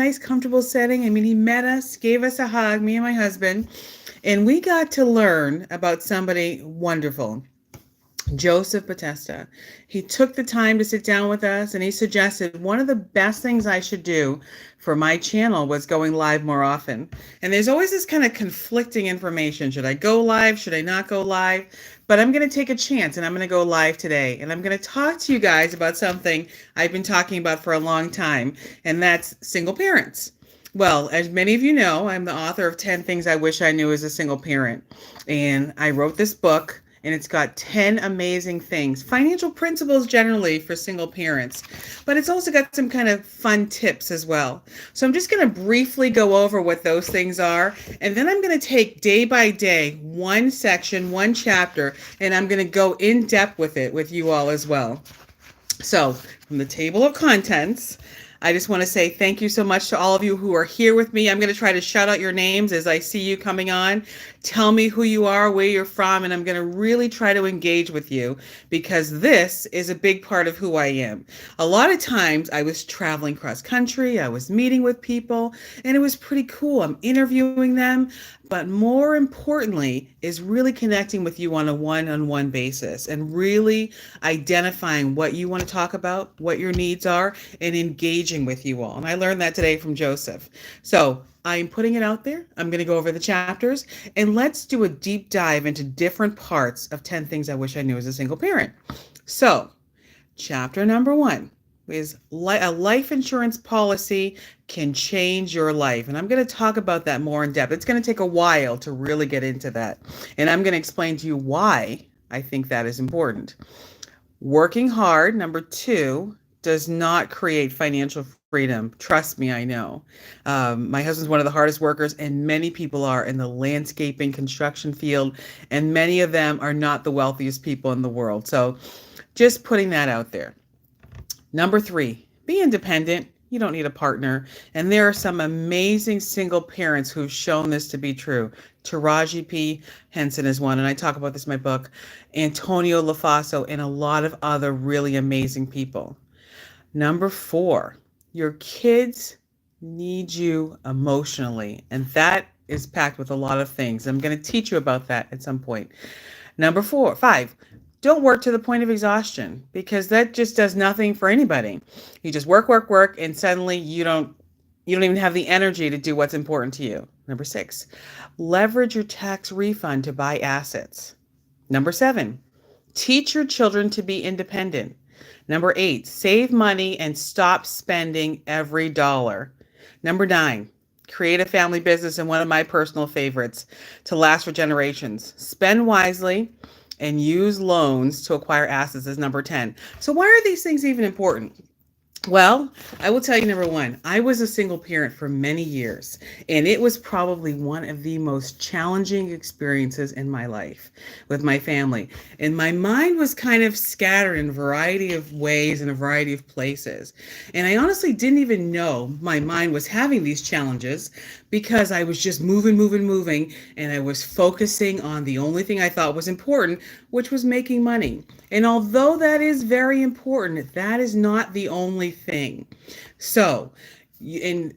nice, comfortable setting. I mean, he met us, gave us a hug, me and my husband, and we got to learn about somebody wonderful. Joseph Batesta. He took the time to sit down with us and he suggested one of the best things I should do for my channel was going live more often. And there's always this kind of conflicting information. Should I go live? Should I not go live? But I'm going to take a chance and I'm going to go live today. And I'm going to talk to you guys about something I've been talking about for a long time, and that's single parents. Well, as many of you know, I'm the author of 10 Things I Wish I Knew as a Single Parent. And I wrote this book, and it's got 10 amazing things, financial principles generally for single parents, but it's also got some kind of fun tips as well. So I'm just going to briefly go over what those things are, and then I'm going to take day by day, one section, one chapter, and I'm going to go in depth with it with you all as well. So from the table of contents, I just want to say thank you so much to all of you who are here with me. I'm going to try to shout out your names as I see you coming on. Tell me who you are, where you're from, and I'm going to really try to engage with you because this is a big part of who I am. A lot of times I was traveling cross country, I was meeting with people, and it was pretty cool. I'm interviewing them, but more importantly is really connecting with you on a one-on-one basis and really identifying what you want to talk about, what your needs are, and engaging with you all. And I learned that today from Joseph. So I'm putting it out there. I'm going to go over the chapters and let's do a deep dive into different parts of 10 Things I Wish I Knew as a Single Parent. So chapter number 1 is a life insurance policy can change your life. And I'm going to talk about that more in depth. It's going to take a while to really get into that. And I'm going to explain to you why I think that is important. Working hard, number 2, does not create financial freedom. Trust me, I know. My husband's one of the hardest workers, and many people are in the landscaping construction field, and many of them are not the wealthiest people in the world. So just putting that out there. Number 3, be independent. You don't need a partner. And there are some amazing single parents who've shown this to be true. Taraji P. Henson is one, and I talk about this in my book. Antonio LaFaso, and a lot of other really amazing people. Number 4, your kids need you emotionally, and that is packed with a lot of things. I'm going to teach you about that at some point. Number 5, don't work to the point of exhaustion, because that just does nothing for anybody. You just work, and suddenly you don't even have the energy to do what's important to you. Number 6, leverage your tax refund to buy assets. Number 7, teach your children to be independent. Number 8, save money and stop spending every dollar. Number 9, create a family business, and one of my personal favorites, to last for generations. Spend wisely and use loans to acquire assets is number 10. So why are these things even important? Well, I will tell you, number 1, I was a single parent for many years, and it was probably one of the most challenging experiences in my life with my family. And my mind was kind of scattered in a variety of ways in a variety of places. And I honestly didn't even know my mind was having these challenges because I was just moving, and I was focusing on the only thing I thought was important, which was making money. And although that is very important, that is not the only thing. So, in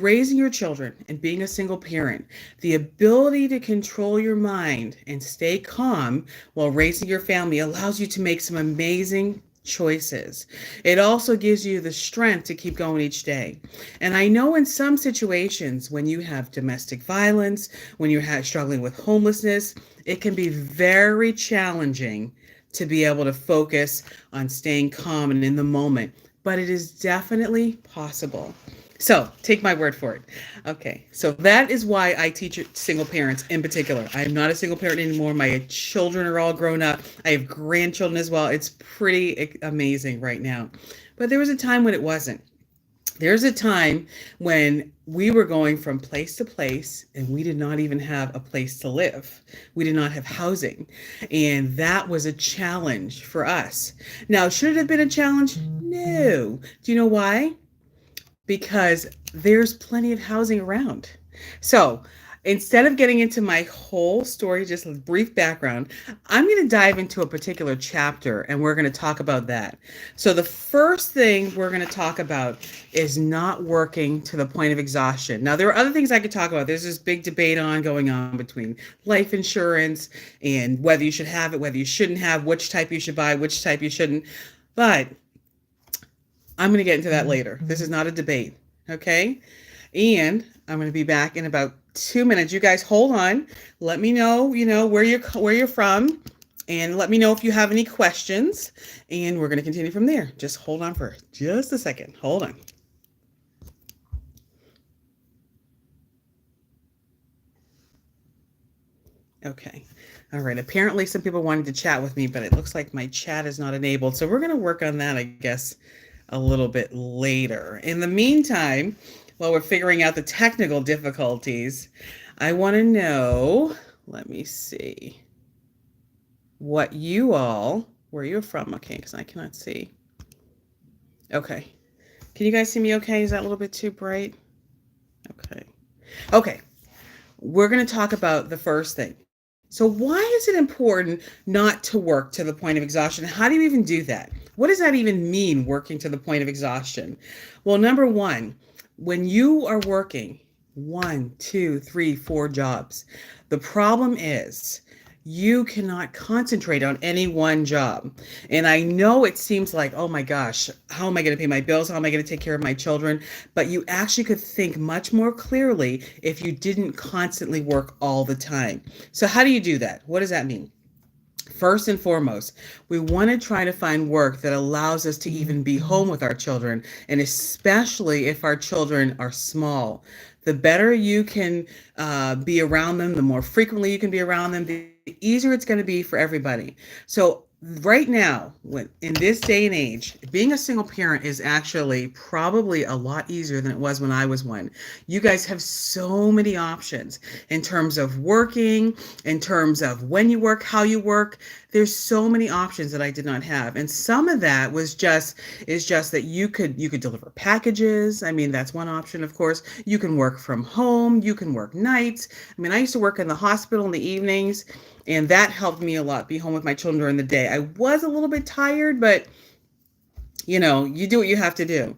raising your children and being a single parent, the ability to control your mind and stay calm while raising your family allows you to make some amazing choices. It also gives you the strength to keep going each day. And I know in some situations when you have domestic violence, when you're struggling with homelessness, it can be very challenging to be able to focus on staying calm and in the moment, but it is definitely possible. So take my word for it. Okay, so that is why I teach single parents in particular. I am not a single parent anymore. My children are all grown up. I have grandchildren as well. It's pretty amazing right now. But there was a time when it wasn't. There's a time when we were going from place to place and we did not even have a place to live. We did not have housing. And that was a challenge for us. Now, should it have been a challenge? No. Do you know why? Because there's plenty of housing around. So instead of getting into my whole story, just a brief background, I'm going to dive into a particular chapter and we're going to talk about that. So, the first thing we're going to talk about is not working to the point of exhaustion. Now, there are other things I could talk about. There's this big debate going on between life insurance and whether you should have it, whether you shouldn't have, which type you should buy, which type you shouldn't. But I'm going to get into that later. This is not a debate. Okay. And I'm going to be back in about 2 minutes. You guys hold on. Let me know, where you're from, and let me know if you have any questions. And we're going to continue from there. Just hold on for just a second. Hold on. Okay. All right. Apparently some people wanted to chat with me, but it looks like my chat is not enabled. So we're going to work on that, I guess, a little bit later. In the meantime, while we're figuring out the technical difficulties, I want to know, let me see, where you're from. Okay, because I cannot see. Okay. Can you guys see me okay? Is that a little bit too bright? Okay. Okay. We're going to talk about the first thing. So why is it important not to work to the point of exhaustion? How do you even do that? What does that even mean, working to the point of exhaustion? Well, number one, when you are working 1, 2, 3, 4 jobs, the problem is you cannot concentrate on any one job. And I know it seems like, oh my gosh, how am I going to pay my bills? How am I going to take care of my children? But you actually could think much more clearly if you didn't constantly work all the time. So how do you do that? What does that mean? First and foremost, we want to try to find work that allows us to even be home with our children, and especially if our children are small. The better you can be around them, the more frequently you can be around them, the easier it's going to be for everybody. So right now, in this day and age, being a single parent is actually probably a lot easier than it was when I was one. You guys have so many options in terms of working, in terms of when you work, how you work. There's so many options that I did not have. And some of that is just that you could deliver packages. I mean, that's one option, of course. You can work from home, you can work nights. I mean, I used to work in the hospital in the evenings, and that helped me a lot, be home with my children during the day. I was a little bit tired, but you do what you have to do.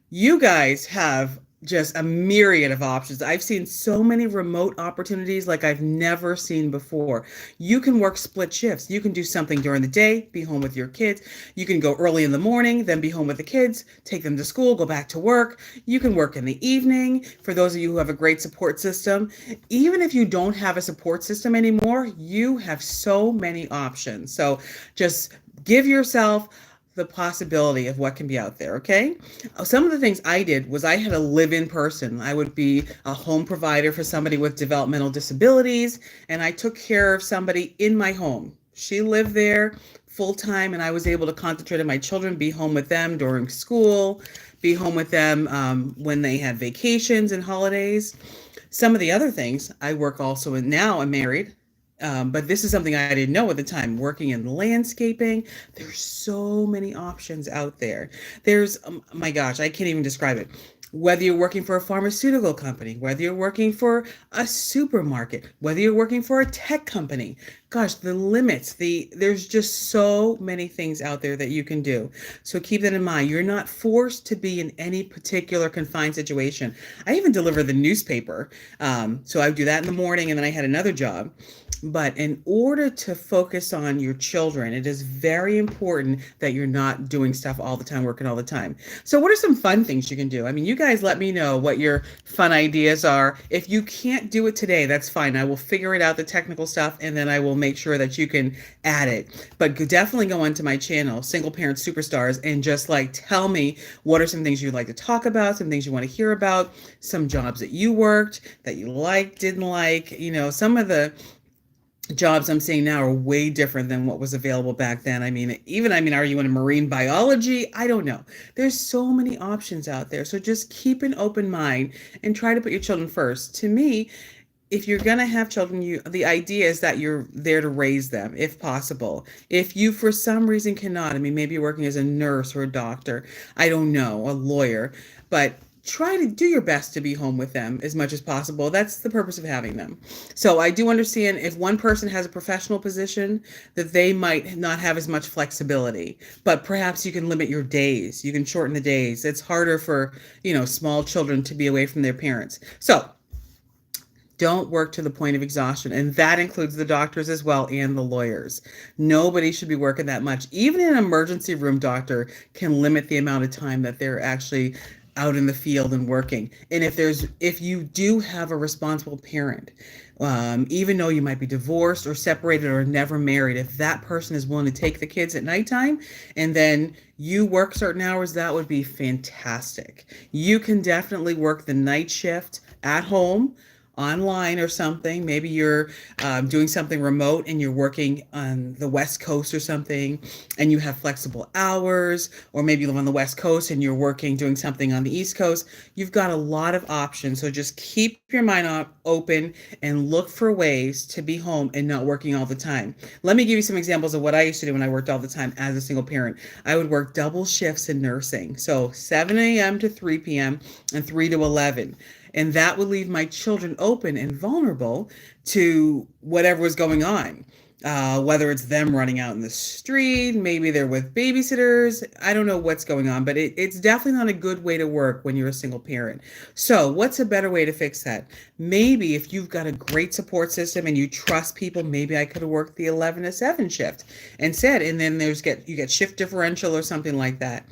You guys have just a myriad of options. I've seen so many remote opportunities like I've never seen before. You can work split shifts. You can do something during the day, be home with your kids. You can go early in the morning, then be home with the kids, take them to school, go back to work. You can work in the evening. For those of you who have a great support system, even if you don't have a support system anymore, you have so many options. So just give yourself the possibility of what can be out there, okay? Some of the things I did was I had a live-in person. I would be a home provider for somebody with developmental disabilities, and I took care of somebody in my home. She lived there full-time, and I was able to concentrate on my children, be home with them during school, be home with them when they had vacations and holidays. Some of the other things I work also in now, I'm married. But this is something I didn't know at the time, working in landscaping. There's so many options out there. There's, my gosh, I can't even describe it. Whether you're working for a pharmaceutical company, whether you're working for a supermarket, whether you're working for a tech company, gosh, the limits, there's just so many things out there that you can do. So keep that in mind. You're not forced to be in any particular confined situation. I even deliver the newspaper. So I would do that in the morning, and then I had another job. But in order to focus on your children, it is very important that you're not doing stuff all the time, working all the time. So what are some fun things you can do? I mean, you guys let me know what your fun ideas are. If you can't do it today, that's fine. I will figure it out, the technical stuff, and then I will make sure that you can add it. But definitely go onto my channel, Single Parent Superstars, and just tell me what are some things you'd like to talk about, some things you want to hear about, some jobs that you worked, that you liked, didn't like. Some of the jobs I'm seeing now are way different than what was available back then. I mean, are you in marine biology? I don't know. There's so many options out there. So just keep an open mind and try to put your children first. To me, if you're going to have children, the idea is that you're there to raise them, if possible. If you, for some reason, cannot, maybe you're working as a nurse or a doctor, I don't know, a lawyer, but try to do your best to be home with them as much as possible. That's the purpose of having them. So I do understand if one person has a professional position that they might not have as much flexibility, but perhaps you can limit your days. You can shorten the days. It's harder for, small children to be away from their parents. So don't work to the point of exhaustion. And that includes the doctors as well and the lawyers. Nobody should be working that much. Even an emergency room doctor can limit the amount of time that they're actually out in the field and working. And if you do have a responsible parent, even though you might be divorced or separated or never married, if that person is willing to take the kids at nighttime and then you work certain hours, that would be fantastic. You can definitely work the night shift at home, online or something. Maybe you're doing something remote and you're working on the West Coast or something and you have flexible hours, or maybe you live on the West Coast and you're doing something on the East Coast. You've got a lot of options. So just keep your mind open and look for ways to be home and not working all the time. Let me give you some examples of what I used to do when I worked all the time as a single parent. I would work double shifts in nursing. So 7 a.m. to 3 p.m. and 3 to 11. And that would leave my children open and vulnerable to whatever was going on, whether it's them running out in the street, maybe they're with babysitters. I don't know what's going on, but it's definitely not a good way to work when you're a single parent. So what's a better way to fix that? Maybe if you've got a great support system and you trust people, maybe I could have worked the 11 to 7 shift instead. And then you get shift differential or something like that.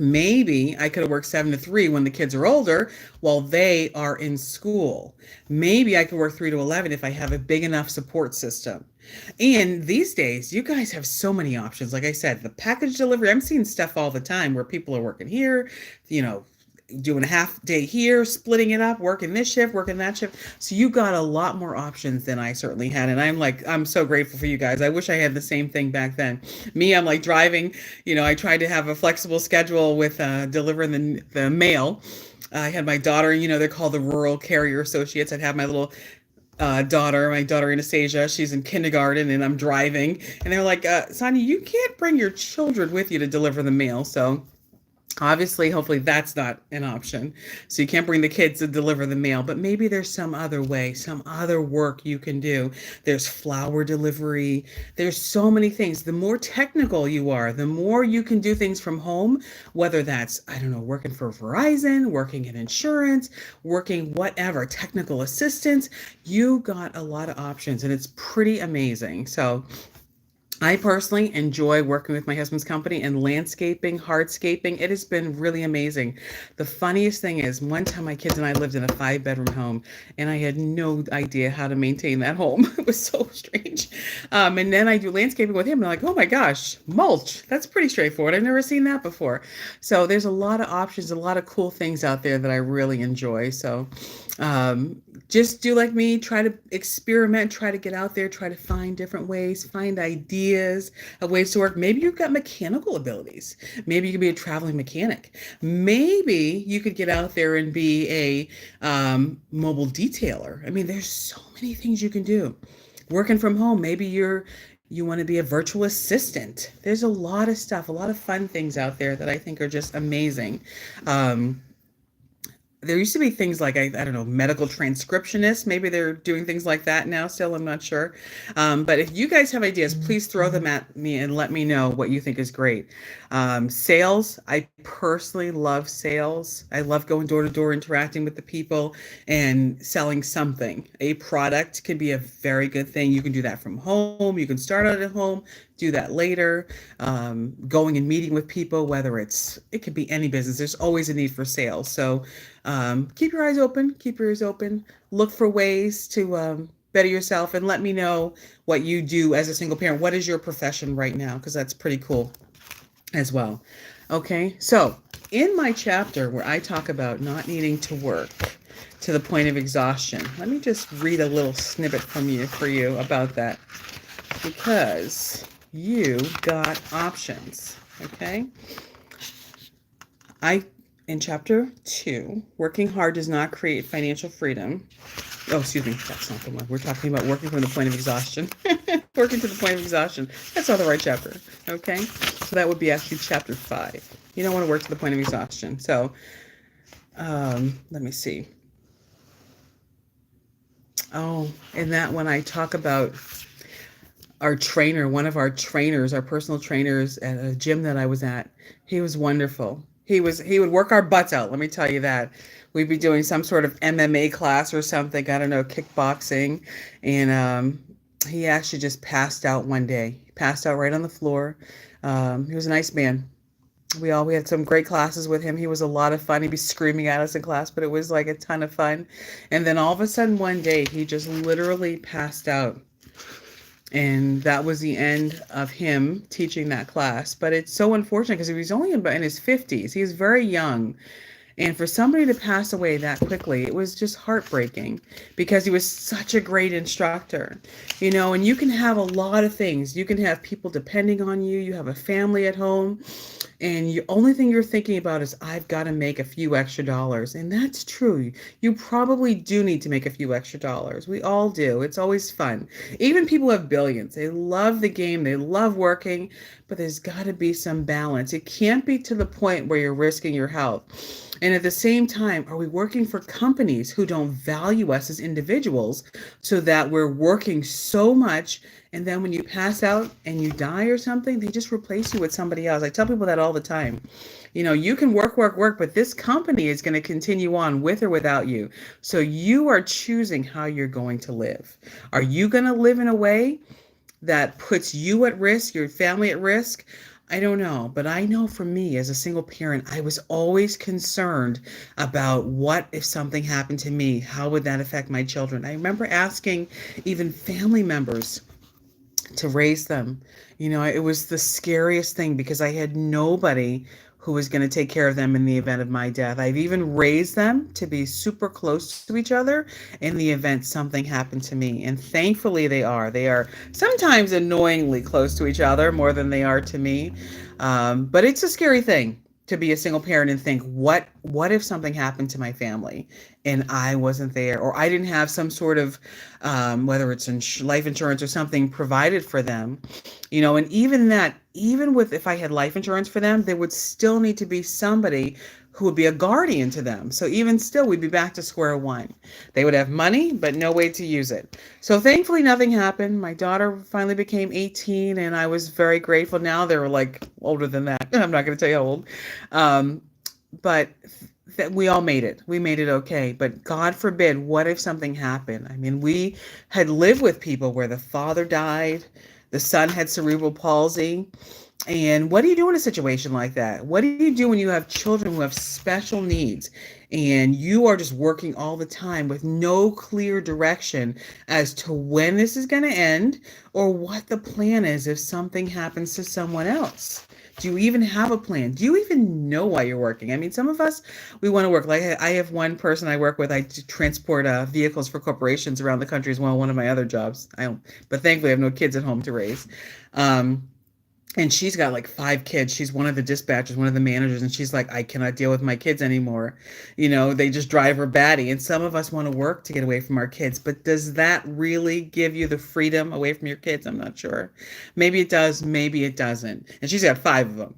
Maybe I could have worked 7 to 3 when the kids are older while they are in school. Maybe I could work 3 to 11 if I have a big enough support system. And these days, you guys have so many options. Like I said, the package delivery, I'm seeing stuff all the time where people are working here, doing a half day here, splitting it up, working this shift, working that shift. So you got a lot more options than I certainly had. And I'm so grateful for you guys. I wish I had the same thing back then. Me, I'm like driving, I tried to have a flexible schedule with delivering the mail. I had my daughter, they're called the Rural Carrier Associates. I'd have my little my daughter Anastasia, she's in kindergarten and I'm driving. And they're like, Sonia, you can't bring your children with you to deliver the mail. So obviously, hopefully that's not an option. So you can't bring the kids to deliver the mail, but maybe there's some other way, some other work you can do. There's flower delivery. There's so many things. The more technical you are, the more you can do things from home, whether that's, working for Verizon, working in insurance, working whatever, technical assistance. You got a lot of options and it's pretty amazing. So I personally enjoy working with my husband's company and landscaping, hardscaping. It has been really amazing. The funniest thing is one time my kids and I lived in a 5-bedroom home and I had no idea how to maintain that home. It was so strange. And then I do landscaping with him and I'm like, oh my gosh, mulch. That's pretty straightforward. I've never seen that before. So there's a lot of options, a lot of cool things out there that I really enjoy. So just do like me, try to experiment, try to get out there, try to find different ways, find ideas of ways to work. Maybe you've got mechanical abilities. Maybe you could be a traveling mechanic. Maybe you could get out there and be a mobile detailer. I mean, there's so many things you can do. Working from home, maybe you want to be a virtual assistant. There's a lot of stuff, a lot of fun things out there that I think are just amazing. There used to be things like, I don't know, medical transcriptionists. Maybe they're doing things like that now still. I'm not sure. But if you guys have ideas, please throw them at me and let me know what you think is great. Sales. I personally love sales. I love going door to door, interacting with the people and selling something. A product can be a very good thing. You can do that from home. You can start out at home, do that later. Going and meeting with people, whether it could be any business. There's always a need for sales. So keep your eyes open, keep your ears open, look for ways to better yourself, and let me know what you do as a single parent. What is your profession right now? Because that's pretty cool as well. Okay, so in my chapter where I talk about not needing to work to the point of exhaustion, let me just read a little snippet for you about that, because you got options. Okay, in chapter 2, working hard does not create financial freedom. Oh, excuse me, that's not the one. We're talking about working from the point of exhaustion. Working to the point of exhaustion. That's not the right chapter. Okay, so that would be actually chapter 5. You don't want to work to the point of exhaustion. So Let me see. Oh, and that when I talk about our trainer, one of our trainers, our personal trainers at a gym that I was at, he was wonderful. He would work our butts out, let me tell you that. We'd be doing some sort of MMA class or something, I don't know, kickboxing, and he actually just passed out one day. He passed out right on the floor. He was a nice man. We had some great classes with him. He was a lot of fun. He'd be screaming at us in class, but it was like a ton of fun. And then all of a sudden one day he just literally passed out. And that was the end of him teaching that class. But it's so unfortunate because he was only in his 50s. He was very young. And for somebody to pass away that quickly, it was just heartbreaking because he was such a great instructor. And you can have a lot of things. You can have people depending on you. You have a family at home. And the only thing you're thinking about is, I've got to make a few extra dollars. And that's true. You probably do need to make a few extra dollars. We all do. It's always fun. Even people who have billions. They love the game. They love working. But there's got to be some balance. It can't be to the point where you're risking your health. And at the same time, are we working for companies who don't value us as individuals so that we're working so much, and then when you pass out and you die or something, they just replace you with somebody else? I tell people that all the time. You can work, but this company is going to continue on with or without you. So you are choosing how you're going to live. Are you going to live in a way that puts you at risk, your family at risk? I don't know, but I know for me as a single parent, I was always concerned about what if something happened to me? How would that affect my children? I remember asking even family members to raise them. It was the scariest thing because I had nobody who was going to take care of them in the event of my death. I've even raised them to be super close to each other in the event something happened to me. And thankfully they are. They are sometimes annoyingly close to each other more than they are to me. But it's a scary thing to be a single parent and think, what if something happened to my family and I wasn't there, or I didn't have some sort of, whether it's life insurance or something provided for them, and even with, if I had life insurance for them, there would still need to be somebody who would be a guardian to them. So even still, we'd be back to square one. They would have money, but no way to use it. So thankfully, nothing happened. My daughter finally became 18, and I was very grateful. Now they're like older than that. I'm not going to tell you how old. But we all made it. We made it okay. But God forbid, what if something happened? I mean, we had lived with people where the father died, the son had cerebral palsy. And what do you do in a situation like that? What do you do when you have children who have special needs and you are just working all the time with no clear direction as to when this is going to end or what the plan is if something happens to someone else? Do you even have a plan? Do you even know why you're working? I mean, some of us, we want to work. Like I have one person I work with. I transport vehicles for corporations around the country as well. One of my other jobs. But thankfully I have no kids at home to raise. And she's got like 5 kids. She's one of the dispatchers, one of the managers. And she's like, I cannot deal with my kids anymore. They just drive her batty. And some of us want to work to get away from our kids. But does that really give you the freedom away from your kids? I'm not sure. Maybe it does. Maybe it doesn't. And she's got 5 of them.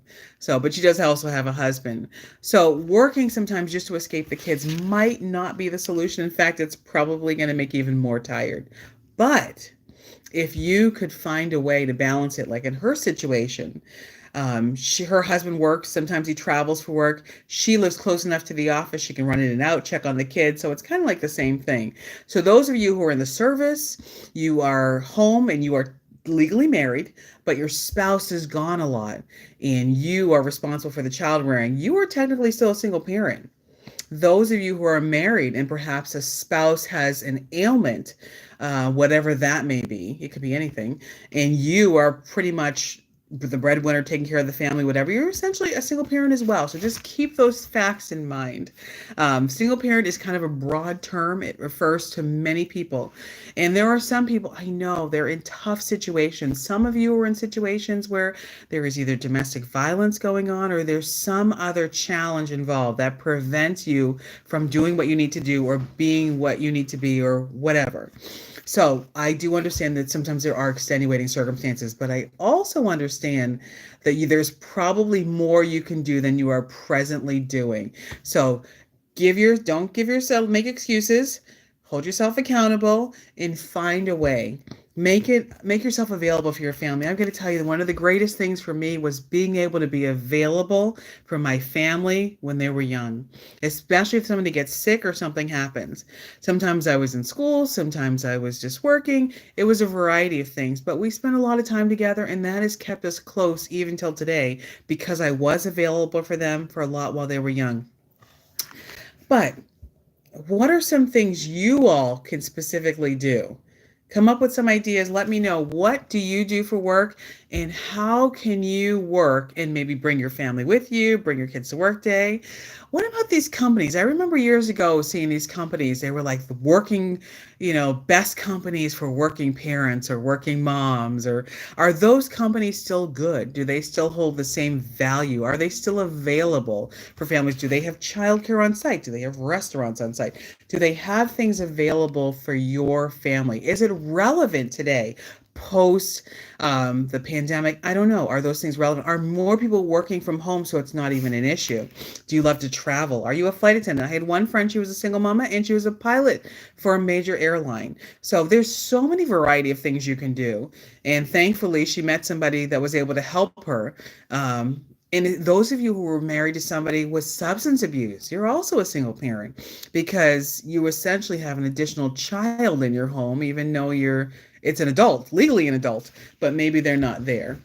But she does also have a husband. So working sometimes just to escape the kids might not be the solution. In fact, it's probably going to make you even more tired. But if you could find a way to balance it, like in her situation, her husband works. Sometimes he travels for work. She lives close enough to the office. She can run in and out, check on the kids. So it's kind of like the same thing. So those of you who are in the service, you are home and you are legally married, but your spouse is gone a lot and you are responsible for the child rearing. You are technically still a single parent. Those of you who are married and perhaps a spouse has an ailment, whatever that may be, it could be anything, and you are pretty much the breadwinner taking care of the family, whatever, you're essentially a single parent as well. So just keep those facts in mind. Single parent is kind of a broad term. It refers to many people. And there are some people, I know, they're in tough situations. Some of you are in situations where there is either domestic violence going on or there's some other challenge involved that prevents you from doing what you need to do or being what you need to be or whatever. So I do understand that sometimes there are extenuating circumstances, but I also understand that there's probably more you can do than you are presently doing. So Don't give yourself, make excuses, hold yourself accountable, and find a way. Make yourself available for your family. I'm going to tell you that one of the greatest things for me was being able to be available for my family when they were young, especially if somebody gets sick or something happens. Sometimes I was in school, sometimes I was just working. It was a variety of things, but we spent a lot of time together, and that has kept us close even till today because I was available for them for a lot while they were young. But what are some things you all can specifically do? Come up with some ideas. Let me know, what do you do for work and how can you work and maybe bring your family with you, bring your kids to work day. What about these companies? I remember years ago seeing these companies. They were like the working, best companies for working parents or working moms. Or are those companies still good? Do they still hold the same value? Are they still available for families? Do they have childcare on site? Do they have restaurants on site? Do they have things available for your family? Is it relevant today? Post the pandemic, I don't know. Are those things relevant? Are more people working from home so it's not even an issue? Do you love to travel? Are you a flight attendant? I had one friend, she was a single mama and she was a pilot for a major airline. So there's so many variety of things you can do. And thankfully, she met somebody that was able to help her. And those of you who were married to somebody with substance abuse, you're also a single parent because you essentially have an additional child in your home, even though it's an adult, legally an adult, but maybe they're not there.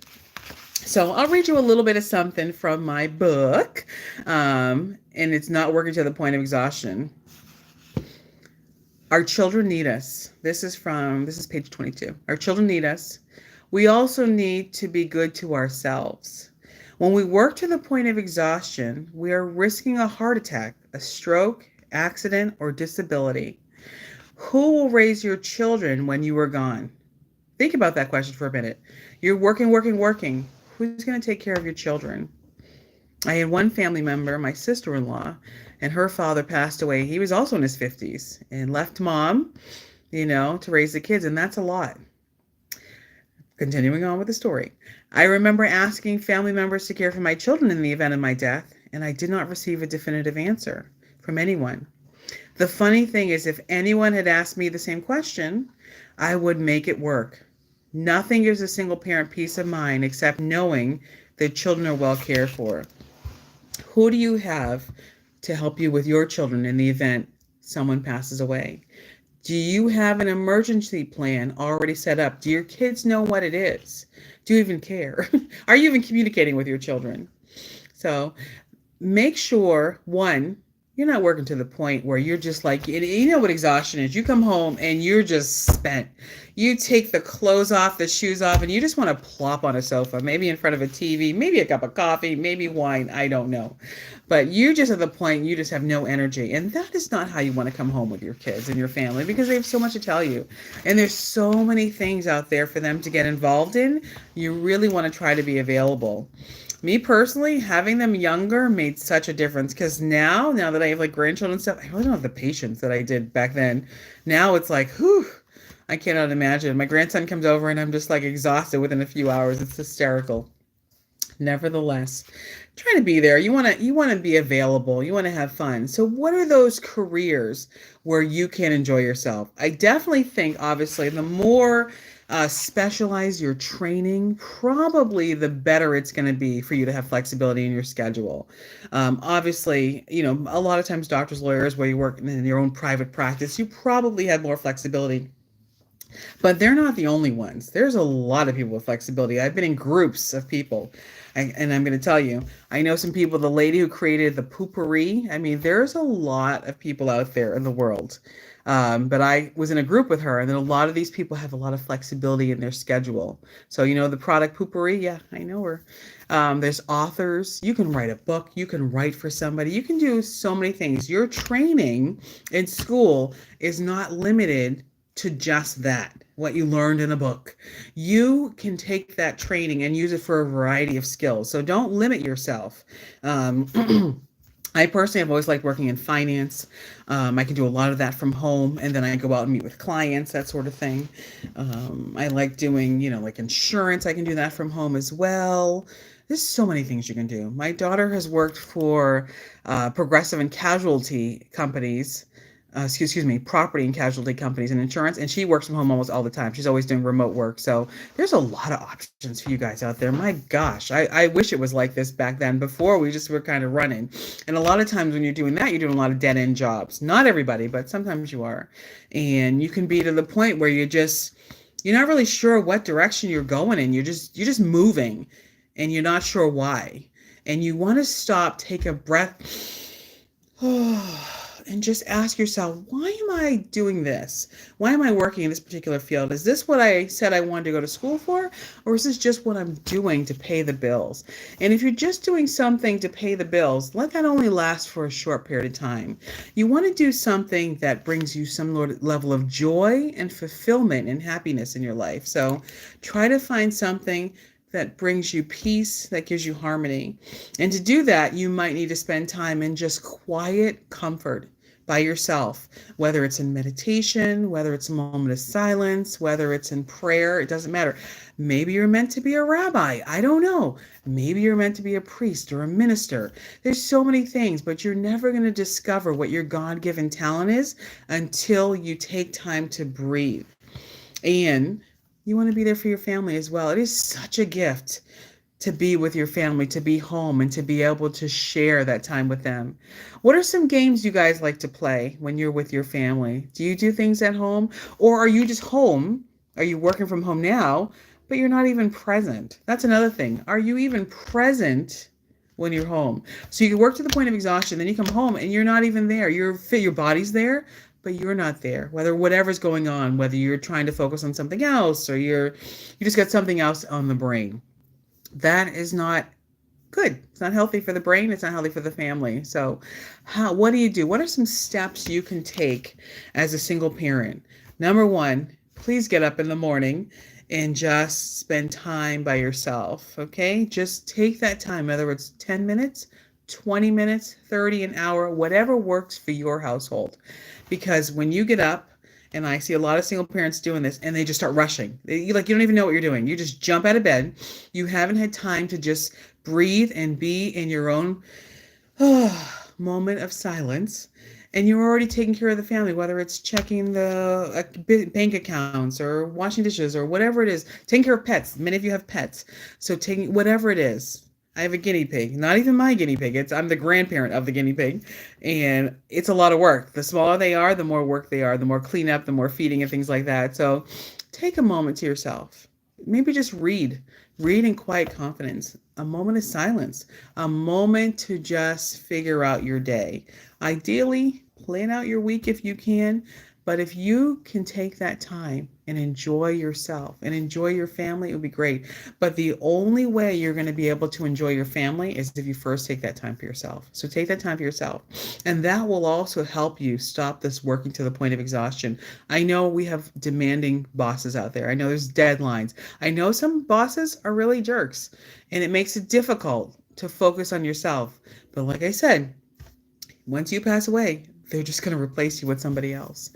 So I'll read you a little bit of something from my book, and it's Not Working to the Point of Exhaustion. Our children need us. This is page 22. Our children need us. We also need to be good to ourselves. When we work to the point of exhaustion, we are risking a heart attack, a stroke, accident, or disability. Who will raise your children when you are gone? Think about that question for a minute. You're working. Who's going to take care of your children? I had one family member, my sister-in-law, and her father passed away. He was also in his 50s and left mom, to raise the kids, and that's a lot. Continuing on with the story. I remember asking family members to care for my children in the event of my death, and I did not receive a definitive answer from anyone. The funny thing is, if anyone had asked me the same question, I would make it work. Nothing gives a single parent peace of mind except knowing that children are well cared for. Who do you have to help you with your children in the event someone passes away? Do you have an emergency plan already set up? Do your kids know what it is? Do you even care? Are you even communicating with your children? So make sure, one, you're not working to the point where you're just like, you know what exhaustion is. You come home and you're just spent. You take the clothes off, the shoes off, and you just want to plop on a sofa, maybe in front of a TV, maybe a cup of coffee, maybe wine, I don't know. But you're just at the point you just have no energy. And that is not how you want to come home with your kids and your family because they have so much to tell you. And there's so many things out there for them to get involved in. You really want to try to be available. Me personally, having them younger made such a difference because now that I have like grandchildren and stuff, I really don't have the patience that I did back then. Now it's like, whew, I cannot imagine. My grandson comes over and I'm just like exhausted within a few hours. It's hysterical. Nevertheless, try to be there. You want to be available. You want to have fun. So what are those careers where you can enjoy yourself? I definitely think, obviously, the more specialize your training, probably the better it's going to be for you to have flexibility in your schedule. Obviously, a lot of times doctors, lawyers, where you work in your own private practice, you probably have more flexibility. But they're not the only ones. There's a lot of people with flexibility. I've been in groups of people. And I'm going to tell you, I know some people, the lady who created the poopery. I mean, there's a lot of people out there in the world. But I was in a group with her, and then a lot of these people have a lot of flexibility in their schedule. So, the product poopery, yeah, I know her. There's authors. You can write a book. You can write for somebody. You can do so many things. Your training in school is not limited to just that, what you learned in a book. You can take that training and use it for a variety of skills. So don't limit yourself. I personally have always liked working in finance. I can do a lot of that from home, and then I go out and meet with clients, that sort of thing. I like doing, like insurance. I can do that from home as well. There's so many things you can do. My daughter has worked for progressive and casualty companies, excuse me, property and casualty companies and insurance, and she works from home almost all the time. She's always doing remote work. So there's a lot of options for you guys out there. My gosh, I wish it was like this back then. Before, we just were kind of running. And a lot of times when you're doing that, you're doing a lot of dead end jobs. Not everybody, but sometimes you are. And you can be to the point where you're not really sure what direction you're going in. You're just moving and you're not sure why. And you want to stop, take a breath, and just ask yourself, why am I doing this? Why am I working in this particular field? Is this what I said I wanted to go to school for? Or is this just what I'm doing to pay the bills? And if you're just doing something to pay the bills, let that only last for a short period of time. You want to do something that brings you some level of joy and fulfillment and happiness in your life. So try to find something that brings you peace, that gives you harmony. And to do that, you might need to spend time in just quiet comfort by yourself, whether it's in meditation, whether it's a moment of silence, whether it's in prayer, it doesn't matter. Maybe you're meant to be a rabbi. I don't know. Maybe you're meant to be a priest or a minister. There's so many things, but you're never going to discover what your God-given talent is until you take time to breathe. And you want to be there for your family as well. It is such a gift to be with your family, to be home, and to be able to share that time with them. What are some games you guys like to play when you're with your family? Do you do things at home? Or are you just home? Are you working from home now, but you're not even present? That's another thing. Are you even present when you're home? So you can work to the point of exhaustion, then you come home and you're not even there. Your body's there, but you're not there. Whatever's going on, whether you're trying to focus on something else or you just got something else on the brain. That is not good. It's not healthy for the brain. It's not healthy for the family. So what do you do? What are some steps you can take as a single parent? Number one, please get up in the morning and just spend time by yourself. Okay. Just take that time, whether it's 10 minutes, 20 minutes, 30, an hour, whatever works for your household. Because when you get up, and I see a lot of single parents doing this, and they just start rushing. You don't even know what you're doing. You just jump out of bed. You haven't had time to just breathe and be in your own moment of silence. And you're already taking care of the family, whether it's checking the bank accounts or washing dishes or whatever it is. Taking care of pets. Many of you have pets. So taking whatever it is. I have a guinea pig, not even my guinea pig. I'm the grandparent of the guinea pig, and it's a lot of work. The smaller they are, the more work they are, the more cleanup, the more feeding and things like that. So take a moment to yourself. Maybe just read in quiet confidence, a moment of silence, a moment to just figure out your day. Ideally, plan out your week if you can. But if you can take that time and enjoy yourself and enjoy your family, it would be great. But the only way you're going to be able to enjoy your family is if you first take that time for yourself. So take that time for yourself. And that will also help you stop this working to the point of exhaustion. I know we have demanding bosses out there. I know there's deadlines. I know some bosses are really jerks, and it makes it difficult to focus on yourself. But like I said, once you pass away, they're just going to replace you with somebody else.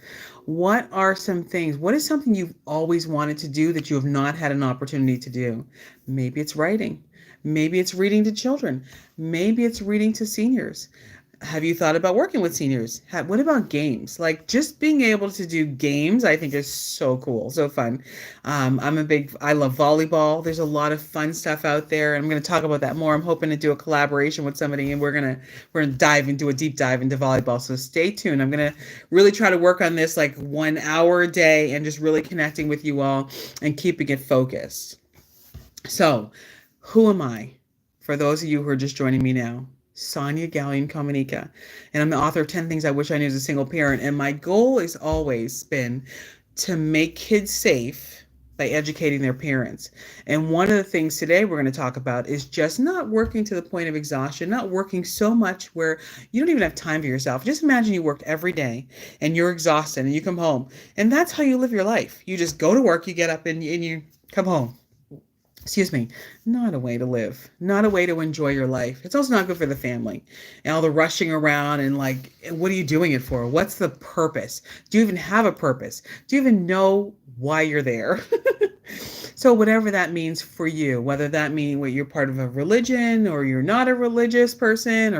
What are some things? What is something you've always wanted to do that you have not had an opportunity to do? Maybe it's writing. Maybe it's reading to children. Maybe it's reading to seniors. Have you thought about working with seniors? What about games? Like just being able to do games, I think is so cool, so fun. I love volleyball. There's a lot of fun stuff out there. I'm going to talk about that more. I'm hoping to do a collaboration with somebody, and we're gonna do a deep dive into volleyball. So stay tuned. I'm going to really try to work on this like 1 hour a day and just really connecting with you all and keeping it focused. So who am I? For those of you who are just joining me now, Sonia Galyon-Kamonika, and I'm the author of 10 Things I Wish I Knew as a Single Parent. And my goal has always been to make kids safe by educating their parents. And one of the things today we're going to talk about is just not working to the point of exhaustion, not working so much where you don't even have time for yourself. Just imagine you worked every day and you're exhausted and you come home, and that's how you live your life. You just go to work, you get up and you come home. Excuse me, not a way to live, not a way to enjoy your life. It's also not good for the family and all the rushing around and like, what are you doing it for? What's the purpose? Do you even have a purpose? Do you even know why you're there? So whatever that means for you, whether that means what you're part of a religion or you're not a religious person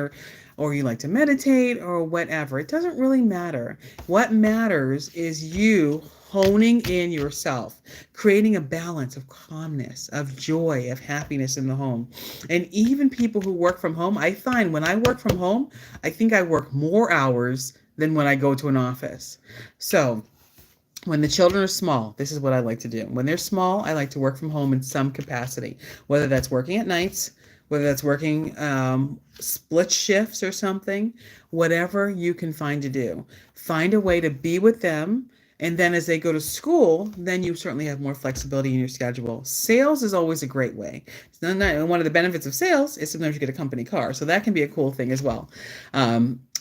or you like to meditate or whatever, it doesn't really matter. What matters is you honing in yourself, creating a balance of calmness, of joy, of happiness in the home. And even people who work from home, I find when I work from home, I think I work more hours than when I go to an office. So when the children are small, this is what I like to do. When they're small, I like to work from home in some capacity, whether that's working at nights, whether that's working split shifts or something, whatever you can find to do. Find a way to be with them. And then as they go to school, then you certainly have more flexibility in your schedule. Sales is always a great way. One of the benefits of sales is sometimes you get a company car. So that can be a cool thing as well.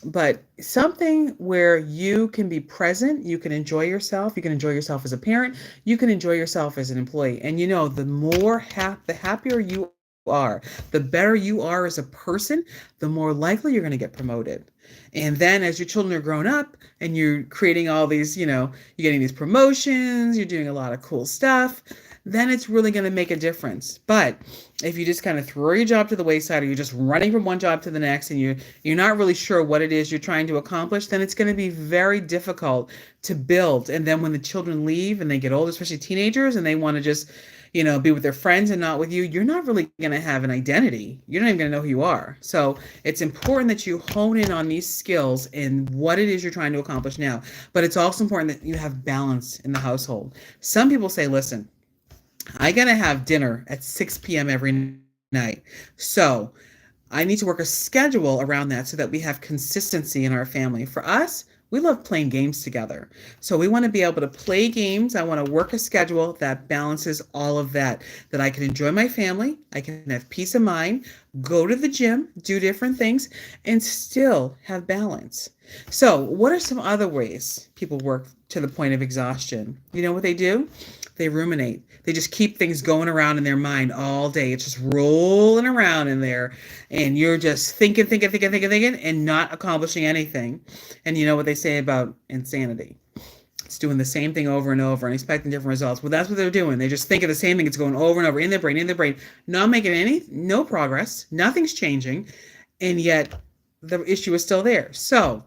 But something where you can be present, you can enjoy yourself, you can enjoy yourself as a parent, you can enjoy yourself as an employee. And the happier you are, the better you are as a person, the more likely you're going to get promoted. And then as your children are grown up and you're creating all these, you're getting these promotions, you're doing a lot of cool stuff, then it's really going to make a difference. But if you just kind of throw your job to the wayside or you're just running from one job to the next and you're not really sure what it is you're trying to accomplish, then it's going to be very difficult to build. And then when the children leave and they get older, especially teenagers, and they want to just be with their friends and not with you, you're not really going to have an identity. You're not even going to know who you are. So it's important that you hone in on these skills and what it is you're trying to accomplish now. But it's also important that you have balance in the household. Some people say, listen, I got to have dinner at 6 p.m. every night. So I need to work a schedule around that so that we have consistency in our family. For us, we love playing games together. So we want to be able to play games. I want to work a schedule that balances all of that I can enjoy my family, I can have peace of mind, go to the gym, do different things, and still have balance. So what are some other ways people work to the point of exhaustion? You know what they do? They ruminate. They just keep things going around in their mind all day. It's just rolling around in there. And you're just thinking, and not accomplishing anything. And you know what they say about insanity? It's doing the same thing over and over and expecting different results. Well, that's what they're doing. They just think of the same thing. It's going over and over in their brain, not making no progress. Nothing's changing. And yet the issue is still there. So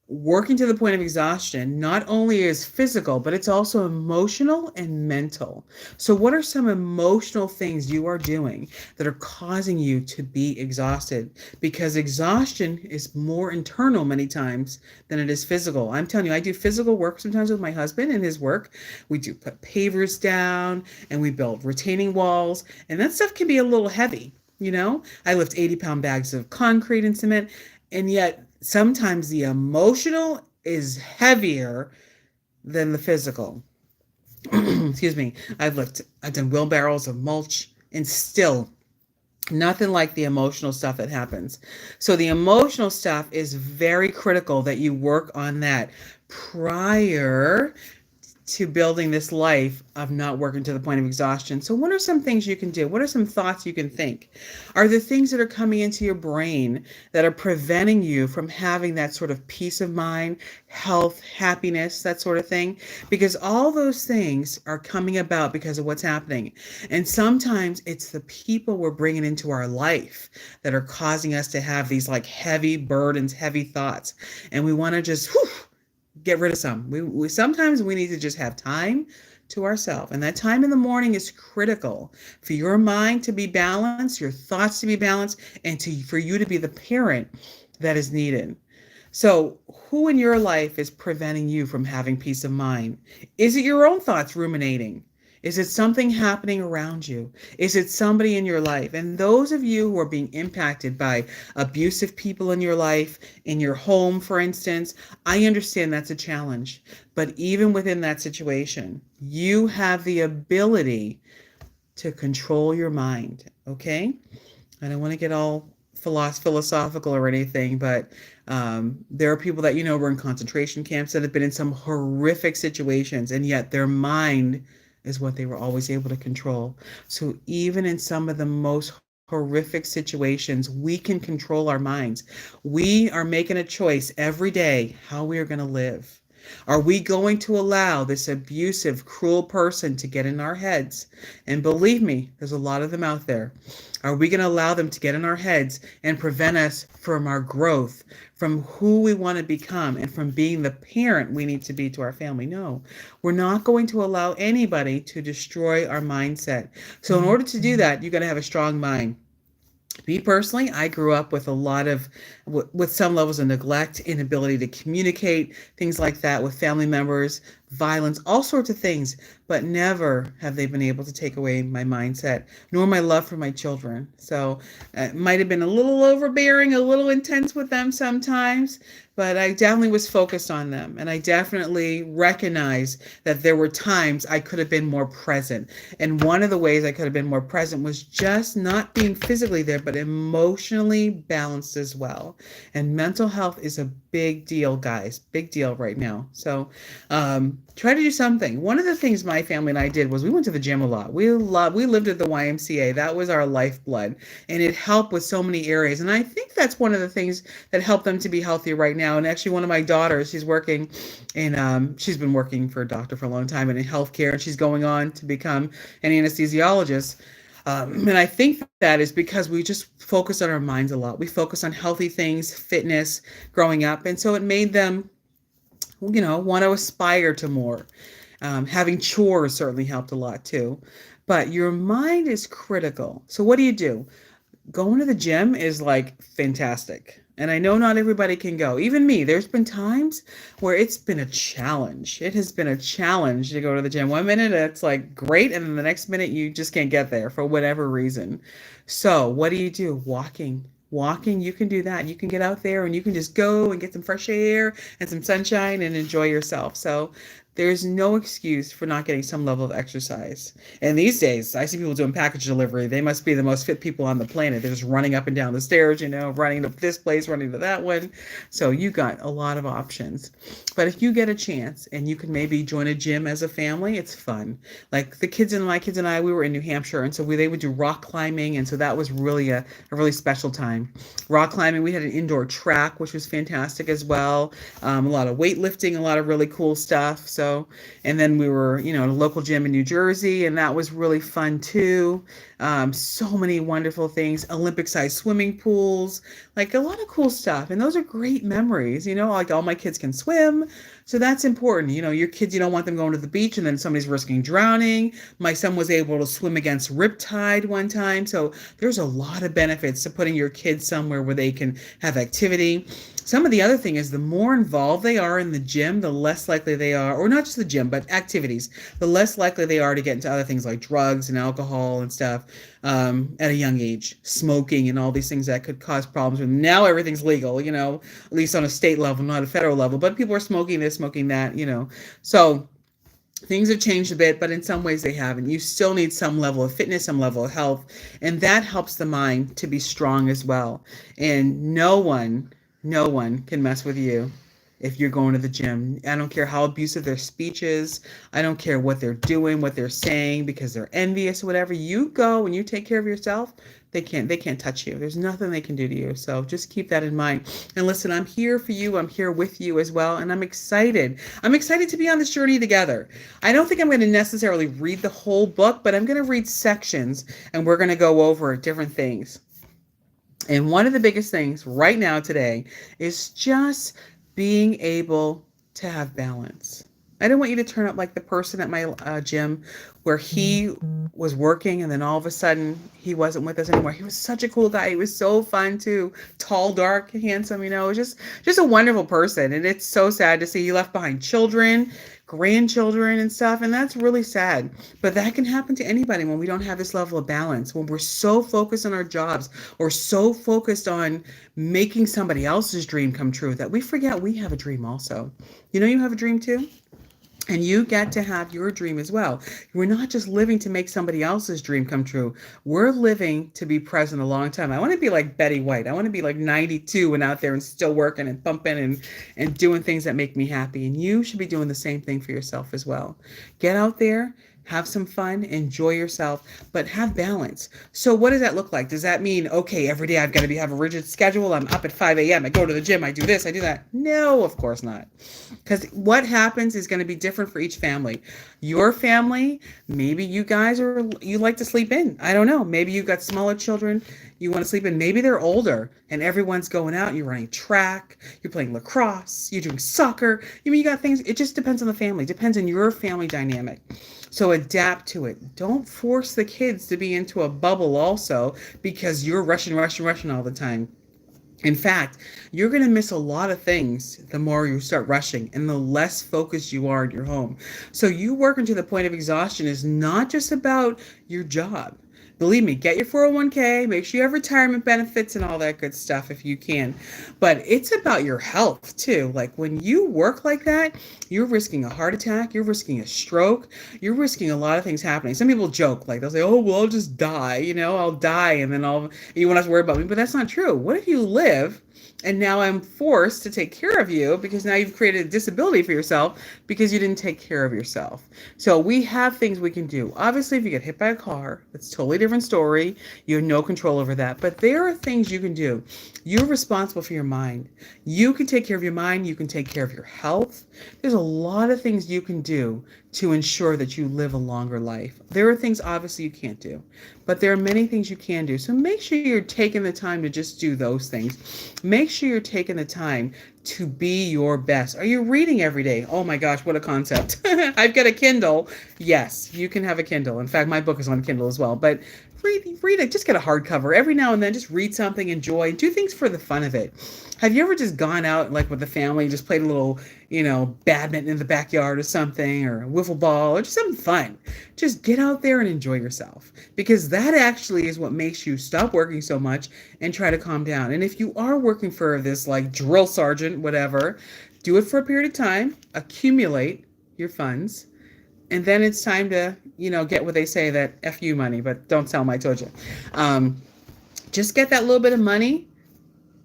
working to the point of exhaustion not only is physical, but it's also emotional and mental. So what are some emotional things you are doing that are causing you to be exhausted? Because exhaustion is more internal many times than it is physical. I'm telling you, I do physical work sometimes with my husband and his work. We do put pavers down and we build retaining walls, and that stuff can be a little heavy. I lift 80-pound bags of concrete and cement, and yet sometimes the emotional is heavier than the physical. Excuse me. I've done wheelbarrows of mulch, and still nothing like the emotional stuff that happens. So the emotional stuff is very critical that you work on that prior to building this life of not working to the point of exhaustion. So what are some things you can do? What are some thoughts you can think? Are there things that are coming into your brain that are preventing you from having that sort of peace of mind, health, happiness, that sort of thing? Because all those things are coming about because of what's happening. And sometimes it's the people we're bringing into our life that are causing us to have these like heavy burdens, heavy thoughts. And we want to just get rid of some. We sometimes we need to just have time to ourselves. And that time in the morning is critical for your mind to be balanced, your thoughts to be balanced, and for you to be the parent that is needed. So who in your life is preventing you from having peace of mind? Is it your own thoughts ruminating? Is it something happening around you? Is it somebody in your life? And those of you who are being impacted by abusive people in your life, in your home, for instance, I understand that's a challenge. But even within that situation, you have the ability to control your mind, okay? I don't want to get all philosophical or anything, but there are people that were in concentration camps that have been in some horrific situations, and yet their mind is what they were always able to control. So even in some of the most horrific situations, we can control our minds. We are making a choice every day how we are going to live. Are we going to allow this abusive, cruel person to get in our heads? And believe me, there's a lot of them out there. Are we going to allow them to get in our heads and prevent us from our growth, from who we want to become, and from being the parent we need to be to our family? No, we're not going to allow anybody to destroy our mindset. So in order to do that, you got to have a strong mind. Me personally, I grew up with a lot of, with some levels of neglect, inability to communicate, things like that with family members, violence, all sorts of things, but never have they been able to take away my mindset, nor my love for my children. So it might have been a little overbearing, a little intense with them sometimes, but I definitely was focused on them. And I definitely recognized that there were times I could have been more present. And one of the ways I could have been more present was just not being physically there, but emotionally balanced as well. And mental health is a big deal, guys, big deal right now. So try to do something. One of the things my family and I did was we went to the gym a lot. We lived at the YMCA. That was our lifeblood, and it helped with so many areas. And I think that's one of the things that helped them to be healthy right now. And actually, one of my daughters, she's working in, she's been working for a doctor for a long time and in healthcare, and she's going on to become an anesthesiologist. And I think that is because we just focus on our minds a lot. We focus on healthy things, fitness, growing up. And so it made them, want to aspire to more. Having chores certainly helped a lot too. But your mind is critical. So what do? Going to the gym is like fantastic. And I know not everybody can go. Even me, there's been times where it's been a challenge. It has been a challenge to go to the gym. 1 minute it's like great, and then the next minute you just can't get there for whatever reason. So what do? Walking, you can do that. You can get out there and you can just go and get some fresh air and some sunshine and enjoy yourself. So there's no excuse for not getting some level of exercise. And these days, I see people doing package delivery. They must be the most fit people on the planet. They're just running up and down the stairs, running to this place, running to that one. So you got a lot of options. But if you get a chance and you can maybe join a gym as a family, it's fun. Like my kids and I, we were in New Hampshire, and so they would do rock climbing, and so that was really a really special time. Rock climbing, we had an indoor track, which was fantastic as well. A lot of weightlifting, a lot of really cool stuff. And then we were, at a local gym in New Jersey, and that was really fun too. So many wonderful things, Olympic-sized swimming pools, like a lot of cool stuff. And those are great memories, like all my kids can swim. So that's important. Your kids, you don't want them going to the beach and then somebody's risking drowning. My son was able to swim against riptide one time. So there's a lot of benefits to putting your kids somewhere where they can have activity. Some of the other thing is the more involved they are in the gym, the less likely they are, or not just the gym, but activities, the less likely they are to get into other things like drugs and alcohol and stuff at a young age, smoking and all these things that could cause problems. And now everything's legal, at least on a state level, not a federal level, but people are smoking this, smoking that, So things have changed a bit, but in some ways they haven't. You still need some level of fitness, some level of health, and that helps the mind to be strong as well. And no one can mess with you if you're going to the gym. I don't care how abusive their speech is. I don't care what they're doing, what they're saying, because they're envious or whatever. You go and you take care of yourself. They can't touch you. There's nothing they can do to you. So just keep that in mind. And listen, I'm here for you. I'm here with you as well. And I'm excited. I'm excited to be on this journey together. I don't think I'm going to necessarily read the whole book, but I'm going to read sections, and we're going to go over different things. And one of the biggest things right now today is just being able to have balance. I don't want you to turn up like the person at my gym where he was working and then all of a sudden he wasn't with us anymore. He was such a cool guy. He was so fun too. Tall, dark, handsome, just a wonderful person. And it's so sad to see he left behind children, grandchildren and stuff. And that's really sad. But that can happen to anybody when we don't have this level of balance, when we're so focused on our jobs or so focused on making somebody else's dream come true that we forget we have a dream also. You have a dream too? And you get to have your dream as well. We're not just living to make somebody else's dream come true. We're living to be present a long time. I want to be like Betty White. I want to be like 92 and out there and still working and pumping and doing things that make me happy. And you should be doing the same thing for yourself as well. Get out there, have some fun, enjoy yourself, but have balance. So what does that look like? Does that mean, okay, every day I've got to have a rigid schedule? I'm up at 5 a.m. I go to the gym. I do this. I do that. No, of course not. Because what happens is going to be different for each family. Your family, maybe you like to sleep in. I don't know. Maybe you've got smaller children. You want to sleep in. Maybe they're older and everyone's going out. You're running track. You're playing lacrosse. You're doing soccer. You got things. It just depends on the family. Depends on your family dynamic. So adapt to it. Don't force the kids to be into a bubble also because you're rushing all the time. In fact, you're going to miss a lot of things the more you start rushing and the less focused you are at your home. So you working to the point of exhaustion is not just about your job. Believe me, get your 401k, make sure you have retirement benefits and all that good stuff if you can. But it's about your health too. Like when you work like that, you're risking a heart attack, you're risking a stroke, you're risking a lot of things happening. Some people joke, like they'll say, oh, well, I'll just die, I'll die and then you won't have to worry about me. But that's not true. What if you live and now I'm forced to take care of you because now you've created a disability for yourself because you didn't take care of yourself. So we have things we can do. Obviously, if you get hit by a car, that's a totally different story. You have no control over that. But there are things you can do. You're responsible for your mind. You can take care of your mind. You can take care of your health. There's a lot of things you can do to ensure that you live a longer life. There are things obviously you can't do, but there are many things you can do. So make sure you're taking the time to just do those things. Make sure you're taking the time to be your best. Are you reading every day? Oh my gosh, what a concept. I've got a Kindle. Yes, you can have a Kindle. In fact, my book is on Kindle as well, but read it. Just get a hardcover every now and then. Just read something, enjoy, do things for the fun of it. Have you ever just gone out like with the family and just played a little, badminton in the backyard or something, or a wiffle ball or just something fun? Just get out there and enjoy yourself, because that actually is what makes you stop working so much and try to calm down. And if you are working for this like drill sergeant, whatever, do it for a period of time, accumulate your funds, and then it's time to, get what they say, that F you money, but don't tell them I told you. Just get that little bit of money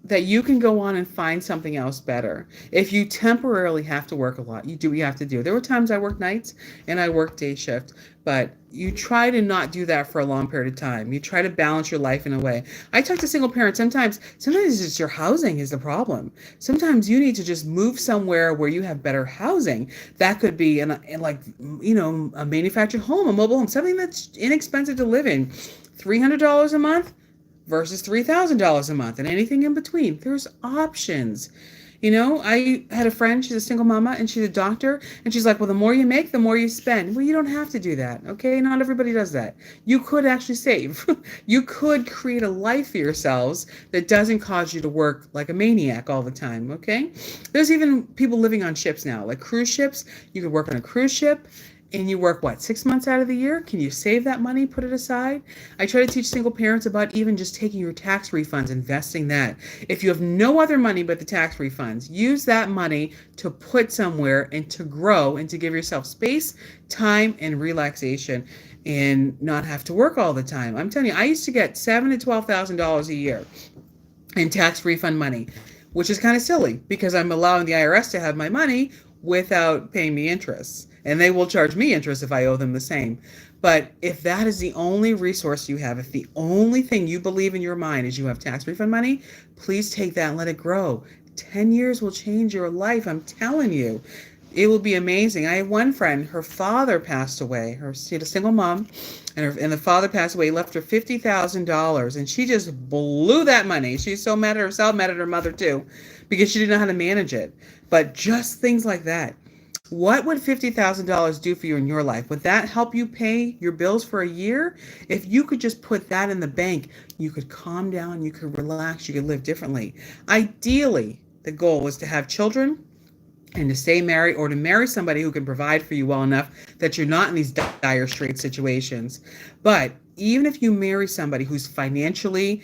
that you can go on and find something else better. If you temporarily have to work a lot, you do what you have to do. There were times I worked nights and I worked day shift, but you try to not do that for a long period of time. You try to balance your life in a way. I talk to single parents. Sometimes it's your housing is the problem. Sometimes you need to just move somewhere where you have better housing. That could be in a manufactured home, a mobile home, something that's inexpensive to live in. $300 a month versus $3,000 a month, and anything in between. There's options. I had a friend, she's a single mama and she's a doctor, and she's like, well, the more you make, the more you spend. Well, you don't have to do that. Okay. Not everybody does that. You could actually save. You could create a life for yourselves that doesn't cause you to work like a maniac all the time. Okay. There's even people living on ships now, like cruise ships. You could work on a cruise ship. And you work, 6 months out of the year? Can you save that money, put it aside? I try to teach single parents about even just taking your tax refunds, investing that. If you have no other money but the tax refunds, use that money to put somewhere and to grow and to give yourself space, time, and relaxation, and not have to work all the time. I'm telling you, I used to get $7,000 to $12,000 a year in tax refund money, which is kind of silly because I'm allowing the IRS to have my money without paying me interest. And they will charge me interest if I owe them the same. But if that is the only resource you have, if the only thing you believe in your mind is you have tax refund money, please take that and let it grow. 10 years will change your life. I'm telling you, it will be amazing. I have one friend, her father passed away. She had a single mom, and the father passed away, left her $50,000, and she just blew that money. She's so mad at herself, mad at her mother too, because she didn't know how to manage it. But just things like that. What would $50,000 do for you in your life? Would that help you pay your bills for a year? If you could just put that in the bank, you could calm down, you could relax, you could live differently. Ideally, the goal is to have children and to stay married, or to marry somebody who can provide for you well enough that you're not in these dire straits situations. But even if you marry somebody who's financially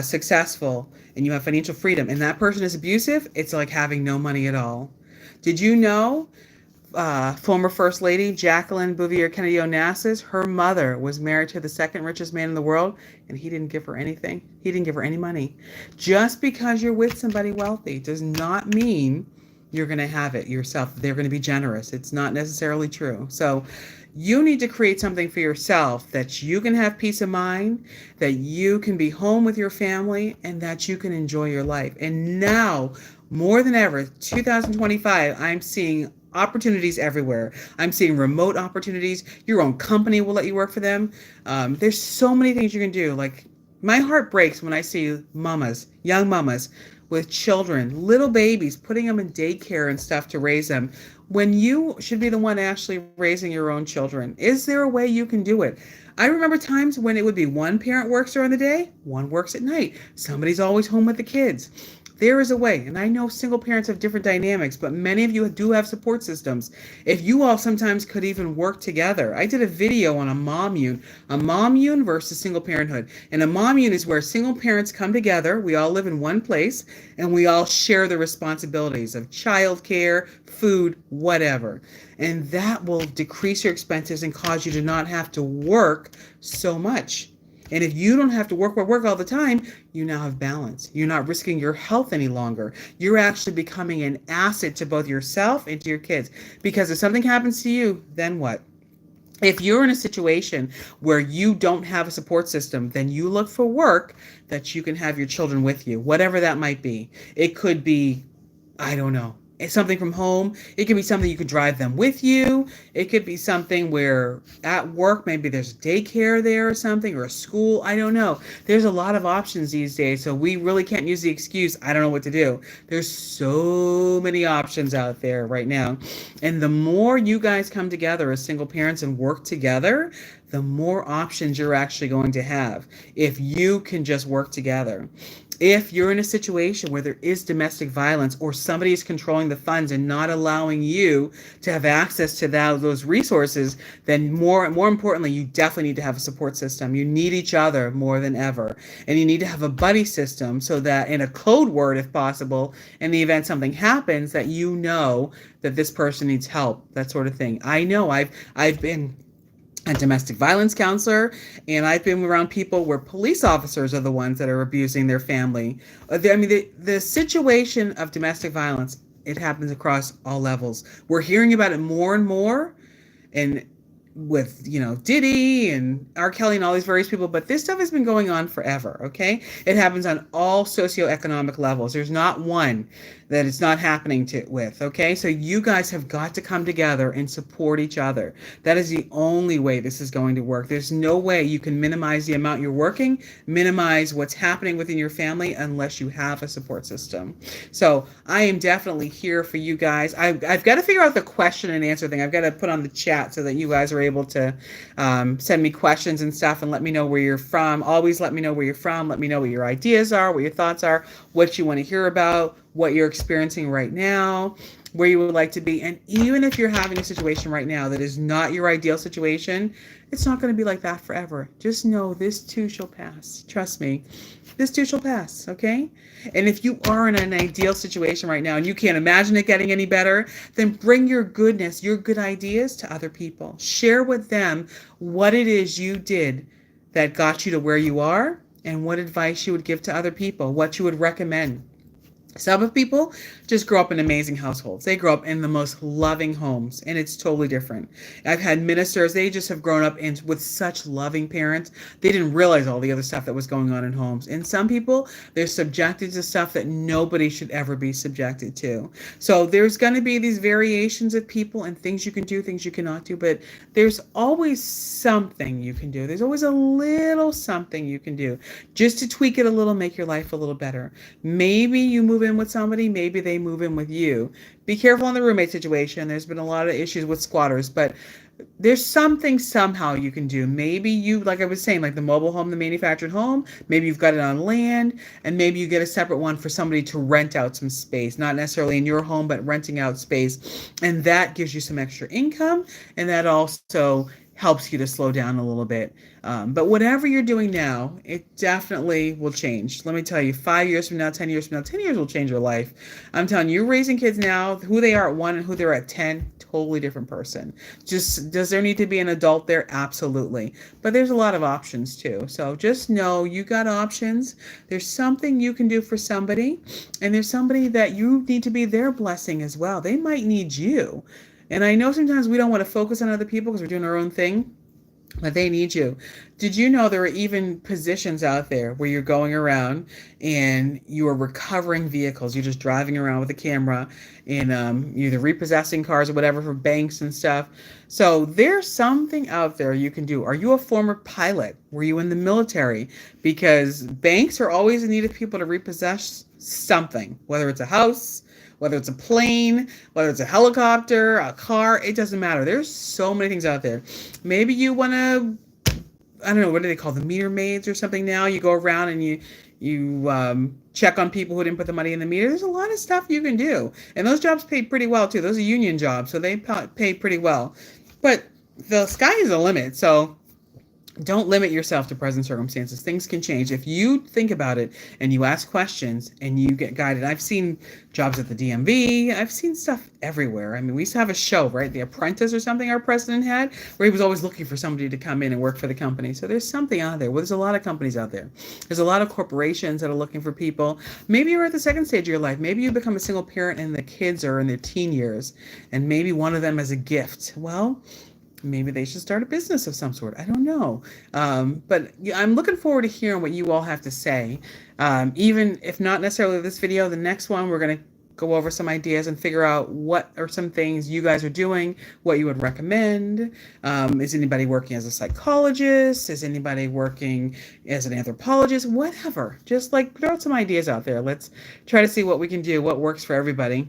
successful and you have financial freedom and that person is abusive, it's like having no money at all. Did you know former First Lady Jacqueline Bouvier Kennedy Onassis, her mother was married to the second richest man in the world, and he didn't give her anything. He didn't give her any money. Just because you're with somebody wealthy does not mean you're going to have it yourself. They're going to be generous. It's not necessarily true. So you need to create something for yourself that you can have peace of mind, that you can be home with your family, and that you can enjoy your life. And now, more than ever, 2025, I'm seeing opportunities everywhere. I'm seeing remote opportunities. Your own company will let you work for them. There's so many things you can do. Like, my heart breaks when I see mamas, young mamas, with children, little babies, putting them in daycare and stuff to raise them, when you should be the one actually raising your own children. Is there a way you can do it? I remember times when it would be one parent works during the day, one works at night. Somebody's always home with the kids. There is a way, and I know single parents have different dynamics, but many of you do have support systems. If you all sometimes could even work together. I did a video on a mommune versus single parenthood. And a mommune is where single parents come together, we all live in one place, and we all share the responsibilities of childcare, food, whatever. And that will decrease your expenses and cause you to not have to work so much. And if you don't have to work all the time, you now have balance. You're not risking your health any longer. You're actually becoming an asset to both yourself and to your kids. Because if something happens to you, then what? If you're in a situation where you don't have a support system, then you look for work that you can have your children with you, whatever that might be. It could be, I don't know, it's something from home. It could be something you could drive them with you. It could be something where at work, maybe there's daycare there or something, or a school. I don't know. There's a lot of options these days, so we really can't use the excuse, I don't know what to do. There's so many options out there right now. And the more you guys come together as single parents and work together, the more options you're actually going to have if you can just work together. If you're in a situation where there is domestic violence or somebody is controlling the funds and not allowing you to have access to those resources, then more importantly, you definitely need to have a support system. You need each other more than ever. And you need to have a buddy system so that, in a code word, if possible, in the event something happens, that you know that this person needs help, that sort of thing. I know I've been a domestic violence counselor, and I've been around people where police officers are the ones that are abusing their family. The situation of domestic violence, it happens across all levels. We're hearing about it more and more, and with, Diddy and R. Kelly and all these various people, but this stuff has been going on forever, okay? It happens on all socioeconomic levels. There's not one that it's not happening with, okay? So you guys have got to come together and support each other. That is the only way this is going to work. There's no way you can minimize the amount you're working, minimize what's happening within your family, unless you have a support system. So I am definitely here for you guys. I've got to figure out the question and answer thing. I've got to put on the chat so that you guys are able to send me questions and stuff and let me know where you're from. Always let me know where you're from. Let me know what your ideas are, what your thoughts are, what you want to hear about, what you're experiencing right now, where you would like to be. And even if you're having a situation right now that is not your ideal situation, it's not going to be like that forever. Just know this too shall pass. Trust me, this too shall pass, okay? And if you are in an ideal situation right now and you can't imagine it getting any better, then bring your goodness, your good ideas to other people. Share with them what it is you did that got you to where you are, and what advice you would give to other people, what you would recommend. Some people just grow up in amazing households. They grow up in the most loving homes, and it's totally different. I've had ministers, they just have grown up with such loving parents. They didn't realize all the other stuff that was going on in homes. And some people, they're subjected to stuff that nobody should ever be subjected to. So there's going to be these variations of people and things you can do, things you cannot do, but there's always something you can do. There's always a little something you can do just to tweak it a little, make your life a little better. Maybe you move in with somebody, maybe they move in with you. Be careful in the roommate situation. There's been a lot of issues with squatters, but there's something somehow you can do. Maybe you, like I was saying, like the mobile home, the manufactured home, maybe you've got it on land, and maybe you get a separate one for somebody to rent out some space, not necessarily in your home, but renting out space. And that gives you some extra income, and that also helps you to slow down a little bit. But whatever you're doing now, it definitely will change. Let me tell you, 5 years from now, 10 years from now, 10 years will change your life. I'm telling you, you're raising kids now, who they are at 1 and who they're at 10, totally different person. Just, does there need to be an adult there? Absolutely. But there's a lot of options too. So just know you got options. There's something you can do for somebody, and there's somebody that you need to be their blessing as well. They might need you. And I know sometimes we don't want to focus on other people because we're doing our own thing, but they need you. Did you know there are even positions out there where you're going around and you are recovering vehicles? You're just driving around with a camera and either repossessing cars or whatever for banks and stuff. So there's something out there you can do. Are you a former pilot? Were you in the military? Because banks are always in need of people to repossess something, whether it's a house, whether it's a plane, whether it's a helicopter, a car, it doesn't matter. There's so many things out there. Maybe you want to, I don't know, what do they call the meter maids or something now? You go around and you check on people who didn't put the money in the meter. There's a lot of stuff you can do. And those jobs pay pretty well too. Those are union jobs, so they pay pretty well. But the sky is the limit. So don't limit yourself to present circumstances. Things can change. If you think about it and you ask questions and you get guided. I've seen jobs at the DMV. I've seen stuff everywhere. I mean, we used to have a show, right? The Apprentice or something our president had, where he was always looking for somebody to come in and work for the company. So there's something out there. Well, there's a lot of companies out there. There's a lot of corporations that are looking for people. Maybe you're at the second stage of your life. Maybe you become a single parent and the kids are in their teen years, and maybe one of them is a gift. Well, maybe they should start a business of some sort. I don't know. But I'm looking forward to hearing what you all have to say. Even if not necessarily this video, the next one, we're going to go over some ideas and figure out what are some things you guys are doing, what you would recommend. Is anybody working as a psychologist? Is anybody working as an anthropologist? Whatever. Just like throw some ideas out there. Let's try to see what we can do, what works for everybody.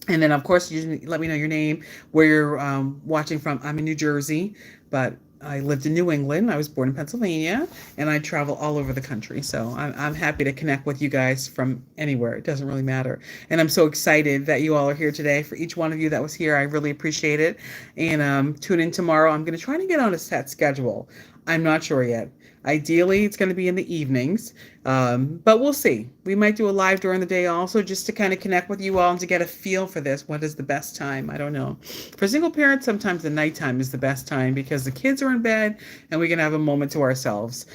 And then, of course, you let me know your name, where you're watching from. I'm in New Jersey, but I lived in New England. I was born in Pennsylvania, and I travel all over the country. So I'm happy to connect with you guys from anywhere. It doesn't really matter. And I'm so excited that you all are here today. For each one of you that was here, I really appreciate it. And tune in tomorrow. I'm going to try to get on a set schedule. I'm not sure yet. Ideally, it's going to be in the evenings, but we'll see. We might do a live during the day also, just to kind of connect with you all and to get a feel for this. What is the best time? I don't know. For single parents, sometimes the nighttime is the best time because the kids are in bed and we can have a moment to ourselves.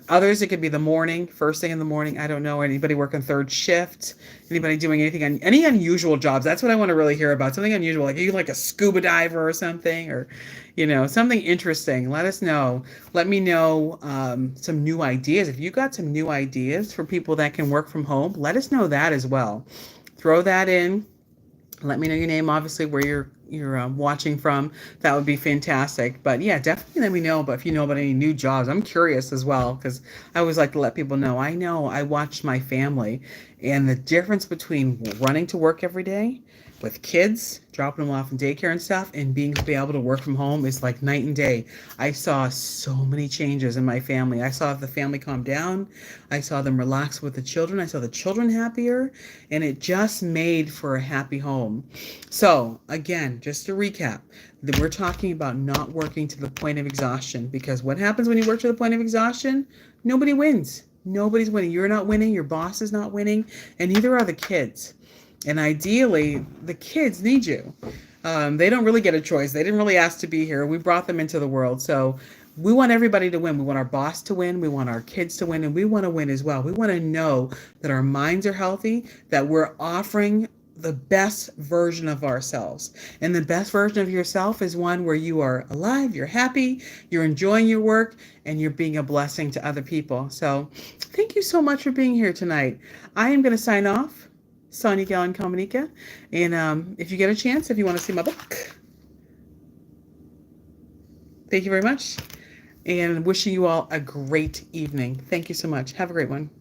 Others, it could be the morning, first thing in the morning. I don't know. Anybody working third shift? Anybody doing anything, any unusual jobs? That's what I want to really hear about. Something unusual, like you like a scuba diver or something, or something interesting. Let us know. Let me know some new ideas. If you got some new ideas for people that can work from home, let us know that as well. Throw that in. Let me know your name, obviously, where you're watching from. That would be fantastic. But yeah, definitely let me know. But if you know about any new jobs, I'm curious as well, because I always like to let people know. I know I watched my family, and the difference between running to work every day with kids, dropping them off in daycare and stuff, and be able to work from home is like night and day. I saw so many changes in my family. I saw the family calm down. I saw them relax with the children. I saw the children happier, and it just made for a happy home. So again, just to recap, that we're talking about not working to the point of exhaustion, because what happens when you work to the point of exhaustion? Nobody wins. Nobody's winning. You're not winning. Your boss is not winning, and neither are the kids. And ideally, the kids need you. They don't really get a choice. They didn't really ask to be here. We brought them into the world. So we want everybody to win. We want our boss to win. We want our kids to win. And we want to win as well. We want to know that our minds are healthy, that we're offering the best version of ourselves. And the best version of yourself is one where you are alive, you're happy, you're enjoying your work, and you're being a blessing to other people. So thank you so much for being here tonight. I am going to sign off. Sonia Galyon-Kamonika. And if you get a chance, if you want to see my book, thank you very much. And wishing you all a great evening. Thank you so much. Have a great one.